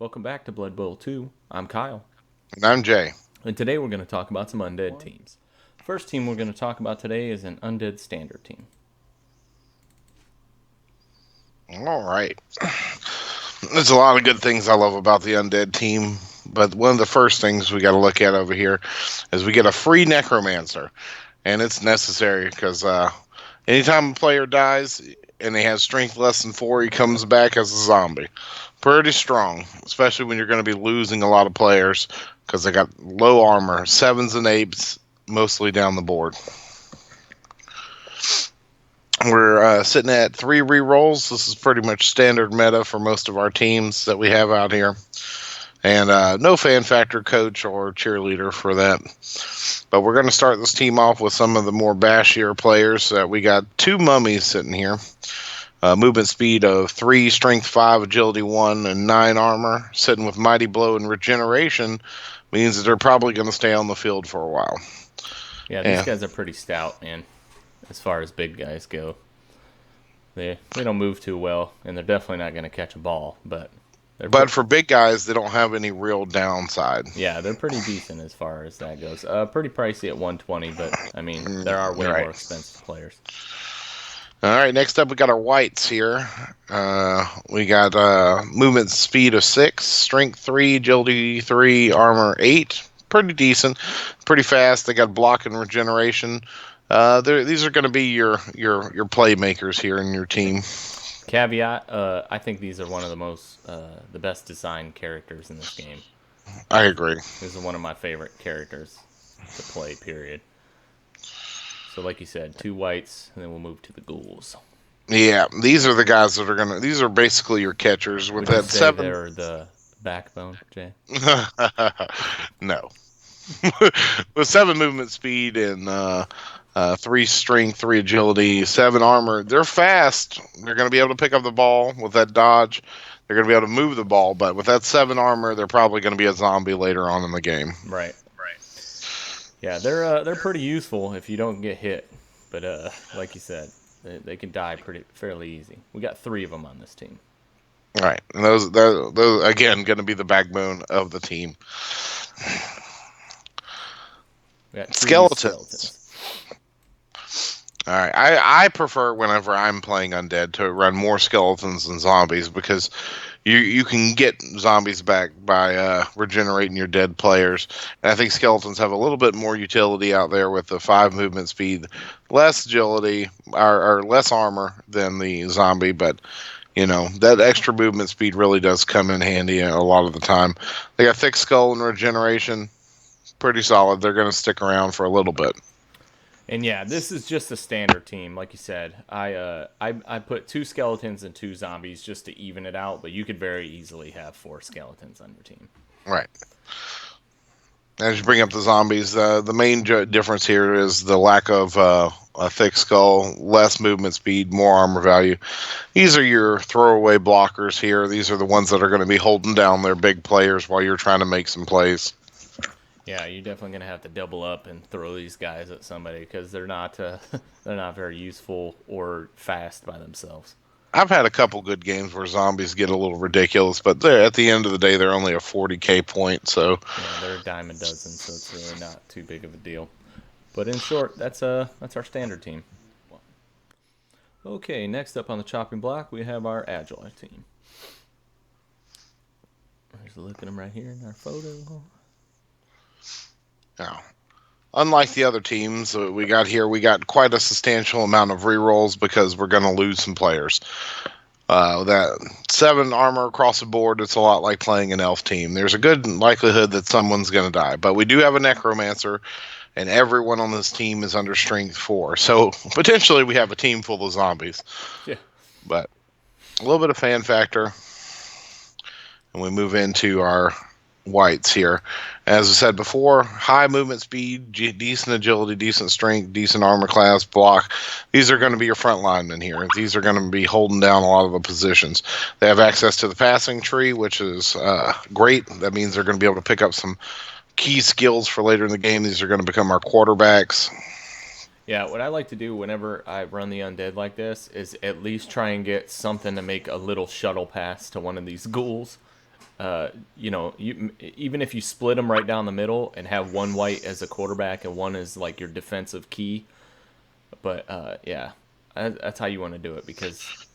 Welcome back to Blood Bowl 2. I'm Kyle. And I'm Jay. And today we're going to talk about some undead teams. First team we're going to talk about today is an undead standard team. All right. There's a lot of good things I love about the Undead team, but one of the first things we got to look at over here is we get a free Necromancer. And it's necessary because anytime a player dies and he has strength less than 4, he comes back as a zombie. Pretty strong, especially when you're going to be losing a lot of players because they got low armor, 7s and 8s, mostly down the board. We're sitting at 3 rerolls. This is pretty much standard meta for most of our teams that we have out here. And no fan factor coach or cheerleader for that. But we're going to start this team off with some of the more bashier players. We got 2 mummies sitting here. Movement speed of 3, strength 5, agility 1, and 9 armor. Sitting with mighty blow and regeneration means that they're probably going to stay on the field for a while. Yeah, these guys are pretty stout, man, as far as big guys go. They don't move too well, and they're definitely not going to catch a ball. But for big guys, they don't have any real downside. Yeah, they're pretty decent as far as that goes. Pretty pricey at $120, but I mean, there are way more expensive players. All right, next up we got our whites here. We got movement speed of 6, strength 3, agility 3, armor 8. Pretty decent, pretty fast. They got block and regeneration. These are going to be your playmakers here in your team. Caveat: I think these are one of the best designed characters in this game. I agree. This is one of my favorite characters to play. Period. So, like you said, 2 whites, and then we'll move to the ghouls. Yeah, these are the guys that are gonna. These are basically your catchers with that 7. They're the backbone, Jay. No. With 7 movement speed and 3 strength, 3 agility, 7 armor, they're fast. They're going to be able to pick up the ball with that dodge. They're going to be able to move the ball, but with that 7 armor, they're probably going to be a zombie later on in the game. Right. Yeah, they're pretty useful if you don't get hit, but like you said, they can die fairly easy. We got 3 of them on this team. All right, and those again going to be the backbone of the team. We got skeletons. All right, I prefer whenever I'm playing undead to run more skeletons than zombies because you can get zombies back by regenerating your dead players. And I think skeletons have a little bit more utility out there with the 5 movement speed, less agility or less armor than the zombie, but that extra movement speed really does come in handy a lot of the time. They got thick skull and regeneration, pretty solid. They're going to stick around for a little bit. And yeah, this is just a standard team, like you said. I put 2 skeletons and 2 zombies just to even it out, but you could very easily have 4 skeletons on your team. Right. As you bring up the zombies, the main difference here is the lack of a thick skull, less movement speed, more armor value. These are your throwaway blockers here. These are the ones that are going to be holding down their big players while you're trying to make some plays. Yeah, you're definitely going to have to double up and throw these guys at somebody because they're not very useful or fast by themselves. I've had a couple good games where zombies get a little ridiculous, but at the end of the day, they're only a 40k point. So yeah, they're a dime a dozen, so it's really not too big of a deal. But in short, that's our standard team. Okay, next up on the chopping block, we have our agile team. There's a look at them right here in our photo. Now, unlike the other teams we got here, we got quite a substantial amount of rerolls because we're going to lose some players. That 7 armor across the board, it's a lot like playing an elf team. There's a good likelihood that someone's going to die, but we do have a necromancer, and everyone on this team is under strength 4. So potentially we have a team full of zombies. Yeah. But a little bit of fan factor, and we move into our whites here. As I said before, high movement speed, decent agility, decent strength, decent armor class, block. These are going to be your front linemen here. These are going to be holding down a lot of the positions. They have access to the passing tree, which is great. That means they're going to be able to pick up some key skills for later in the game. These are going to become our quarterbacks. Yeah, what I like to do whenever I run the undead like this is at least try and get something to make a little shuttle pass to one of these ghouls. Even if you split them right down the middle and have one white as a quarterback and one as like your defensive key, but yeah, that's how you want to do it because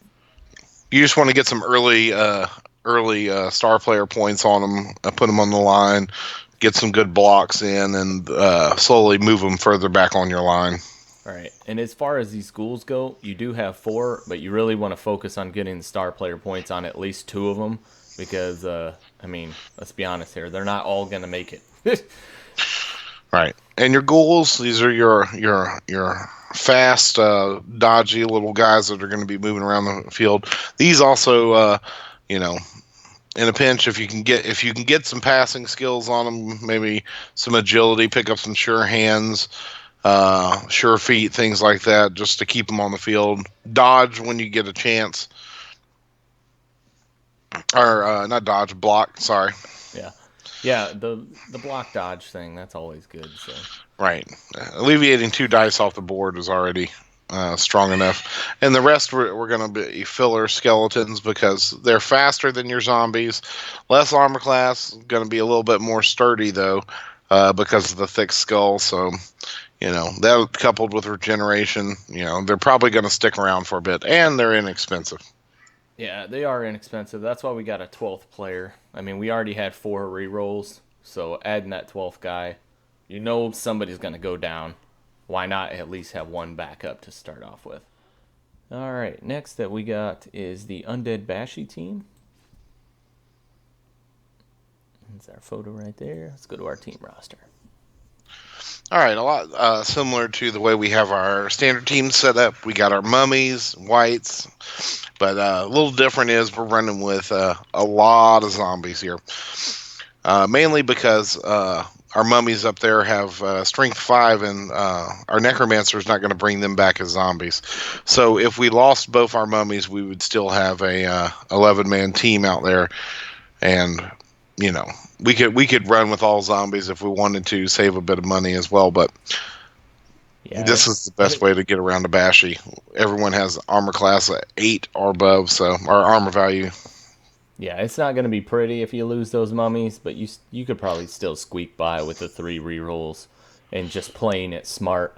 You just want to get some early star player points on them, put them on the line, get some good blocks in, and slowly move them further back on your line. all right. And as far as these schools go, you do have four, but you really want to focus on getting the star player points on at least two of them because, I mean, let's be honest here, they're not all going to make it. Right. And your ghouls, these are your fast, dodgy little guys that are going to be moving around the field. These also, you know, in a pinch, if you can get some passing skills on them, maybe some agility, pick up some sure hands, sure feet, things like that, just to keep them on the field. Dodge when you get a chance, or not dodge, block. Sorry. Yeah. Yeah, the block dodge thing, that's always good. So Right. Alleviating 2 dice off the board is already strong enough. And the rest we're going to be filler skeletons because they're faster than your zombies. Less armor class, going to be a little bit more sturdy, though, because of the thick skull. So, that coupled with regeneration, they're probably going to stick around for a bit. And they're inexpensive. yeah, they are inexpensive. That's why we got a 12th player. I mean, we already had 4 rerolls, so adding that 12th guy, somebody's going to go down. Why not at least have one backup to start off with? All right, next that we got is the Undead Bashi team. That's our photo right there. Let's go to our team roster. All right, a lot similar to the way we have our standard team set up. We got our mummies, whites, but a little different is we're running with a lot of zombies here. Mainly because our mummies up there have strength 5, and our necromancer is not going to bring them back as zombies. So if we lost both our mummies, we would still have a 11-man team out there, and we could run with all zombies if we wanted to save a bit of money as well. But Yeah, this is the best way to get around a Bashi. Everyone has armor class 8 or above, so our armor value. Yeah, it's not going to be pretty if you lose those mummies, but you could probably still squeak by with the 3 rerolls and just playing it smart.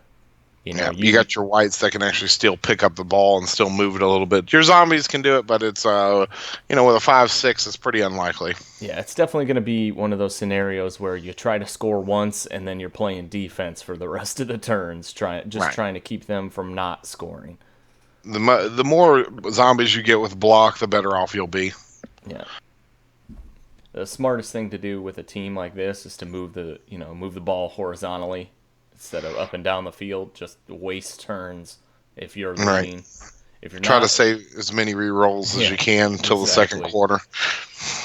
You got your whites that can actually still pick up the ball and still move it a little bit. Your zombies can do it, but it's with a 5-6, it's pretty unlikely. Yeah, it's definitely going to be one of those scenarios where you try to score once and then you're playing defense for the rest of the turns, trying to keep them from not scoring. The more zombies you get with block, the better off you'll be. Yeah. The smartest thing to do with a team like this is to move the ball horizontally instead of up and down the field. Just waste turns if you're leading. Right. If you're Try not, to save as many rerolls as you can until the second quarter.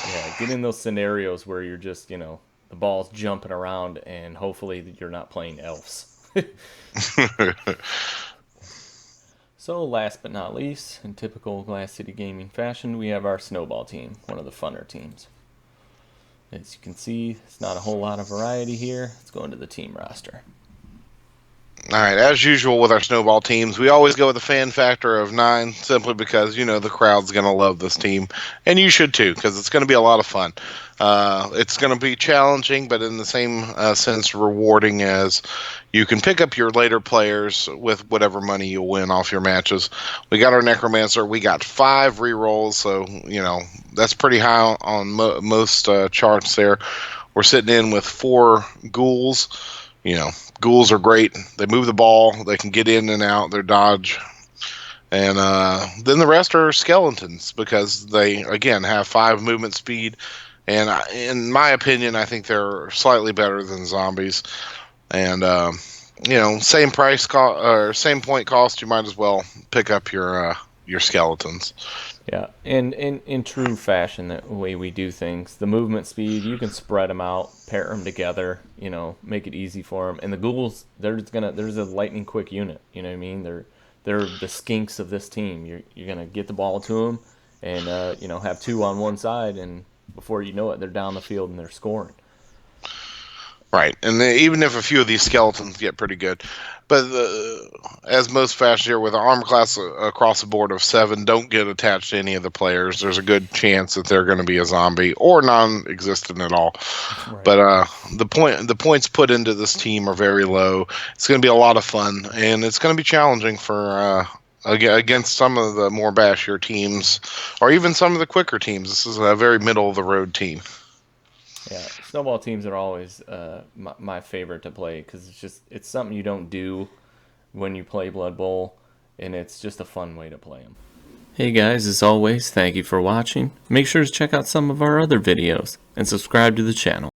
Yeah, get in those scenarios where you're just the ball's jumping around and hopefully you're not playing elves. So last but not least, in typical Glass City Gaming fashion, we have our Snowball team, one of the funner teams. As you can see, it's not a whole lot of variety here. Let's go into the team roster. All right, as usual with our Snowball teams, we always go with a fan factor of 9, simply because the crowd's going to love this team, and you should too, because it's going to be a lot of fun. It's going to be challenging, but in the same sense rewarding, as you can pick up your later players with whatever money you win off your matches. We got our Necromancer. We got 5 rerolls, so that's pretty high on most charts there. We're sitting in with 4 ghouls. Ghouls are great. They move the ball. They can get in and out. They're dodge. And then the rest are skeletons because they, again, have 5 movement speed. And in my opinion, I think they're slightly better than zombies. And, same price or same point cost, you might as well pick up your skeletons. Yeah, and in true fashion, the way we do things, the movement speed, you can spread them out, pair them together, make it easy for them. And the ghouls, there's a lightning quick unit. You know what I mean? They're the skinks of this team. You're gonna get the ball to them, and have 2 on one side, and before you know it, they're down the field and they're scoring. Right, and even if a few of these skeletons get pretty good, but as most fashion here with an armor class across the board of 7, don't get attached to any of the players. There's a good chance that they're going to be a zombie or non-existent at all. Right. But the points put into this team are very low. It's going to be a lot of fun, and it's going to be challenging for against some of the more bashier teams, or even some of the quicker teams. This is a very middle of the road team. Yeah, snowball teams are always my favorite to play because it's something you don't do when you play Blood Bowl, and it's just a fun way to play them. Hey guys, as always, thank you for watching. Make sure to check out some of our other videos and subscribe to the channel.